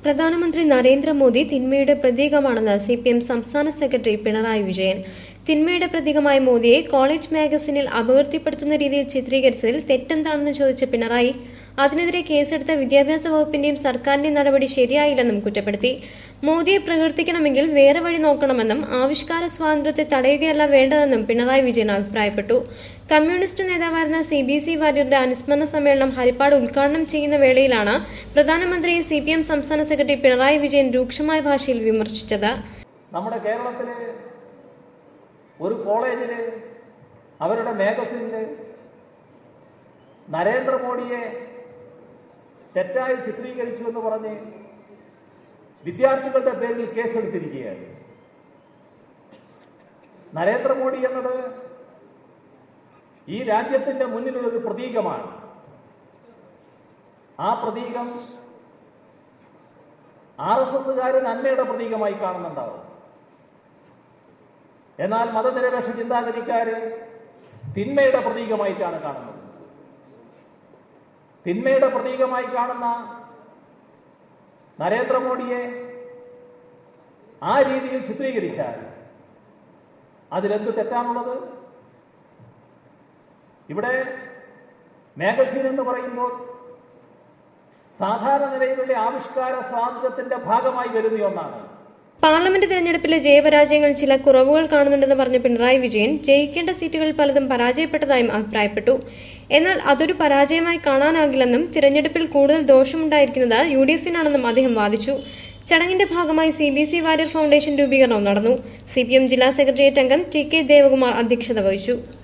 പ്രധാനമന്ത്രി നരേന്ദ്രമോദി തിന്മയുടെ പ്രതീകമാണെന്ന് സിപിഎം സംസ്ഥാന സെക്രട്ടറി പിണറായി വിജയൻ. തിന്മയുടെ പ്രതീകമായ മോദിയെ കോളേജ് മാഗസിനിൽ അപകീർത്തിപ്പെടുത്തുന്ന രീതിയിൽ ചിത്രീകരിച്ചതിൽ തെറ്റെന്താണെന്ന് ചോദിച്ച പിണറായി അതിനെതിരെ കേസെടുത്ത വിദ്യാഭ്യാസ വകുപ്പിന്റെയും സർക്കാരിന്റെയും നടപടി ശരിയായില്ലെന്നും കുറ്റപ്പെടുത്തി. മോദിയെ പ്രകീർത്തിക്കണമെങ്കിൽ വേറെ വഴി നോക്കണമെന്നും ആവിഷ്കാര സ്വാതന്ത്ര്യത്തെ തടയുകയല്ല വേണ്ടതെന്നും പിണറായി വിജയൻ അഭിപ്രായപ്പെട്ടു. കമ്മ്യൂണിസ്റ്റ് നേതാവായിരുന്ന CBC വാര്യരുടെ അനുസ്മരണ സമ്മേളനം ഹരിപ്പാട് ഉദ്ഘാടനം ചെയ്യുന്ന വേളയിലാണ് പ്രധാനമന്ത്രിയെ CPM സംസ്ഥാന സെക്രട്ടറി പിണറായി വിജയൻ രൂക്ഷമായ ഭാഷയിൽ വിമർശിച്ചത്. നമ്മുടെ കേരളത്തിലെ ഒരു കോളേജില് അവരുടെ മാഗസിനില് നരേന്ദ്രമോദിയെ തെറ്റായി ചിത്രീകരിച്ചു എന്ന് പറഞ്ഞ് വിദ്യാർത്ഥികളുടെ പേരിൽ കേസെടുത്തിരിക്കുകയാണ്. നരേന്ദ്രമോദി എന്നത് ഈ രാജ്യത്തിന്റെ മുന്നിലുള്ളൊരു പ്രതീകമാണ്. ആ പ്രതീകം RSSകാര് നന്മയുടെ പ്രതീകമായി കാണുന്നുണ്ടാവും. എന്നാൽ മതനിരപേക്ഷ ചിന്താഗതിക്കാര് തിന്മയുടെ പ്രതീകമായിട്ടാണ് കാണുന്നത്. തിന്മയുടെ പ്രതീകമായി കാണുന്ന നരേന്ദ്രമോദിയെ ആ രീതിയിൽ ചിത്രീകരിച്ചാൽ അതിലെന്ത് തെറ്റാണുള്ളത്? ഇവിടെ മാഗസിൻ എന്ന് പറയുമ്പോൾ സാധാരണ നിലയിലുള്ള ആവിഷ്കാര സ്വാതന്ത്ര്യത്തിന്റെ ഭാഗമായി വരുന്ന ഒന്നാണ്. പാർലമെന്റ് തെരഞ്ഞെടുപ്പിലെ ജയപരാജയങ്ങൾ ചില കുറവുകൾ കാണുന്നുണ്ടെന്ന് പറഞ്ഞ പിണറായി വിജയൻ ജയിക്കേണ്ട സീറ്റുകളിൽ പലതും പരാജയപ്പെട്ടതായും അഭിപ്രായപ്പെട്ടു. എന്നാൽ അതൊരു പരാജയമായി കാണാനാകില്ലെന്നും തിരഞ്ഞെടുപ്പിൽ കൂടുതൽ ദോഷമുണ്ടായിരിക്കുന്നത് UDF-നാണെന്നും അദ്ദേഹം വാദിച്ചു. ചടങ്ങിന്റെ ഭാഗമായി CBC വാര്യർ ഫൗണ്ടേഷൻ രൂപീകരണവും നടന്നു. CPM ജില്ലാ സെക്രട്ടേറിയറ്റ് അംഗം TK ദേവകുമാർ അധ്യക്ഷത വഹിച്ചു.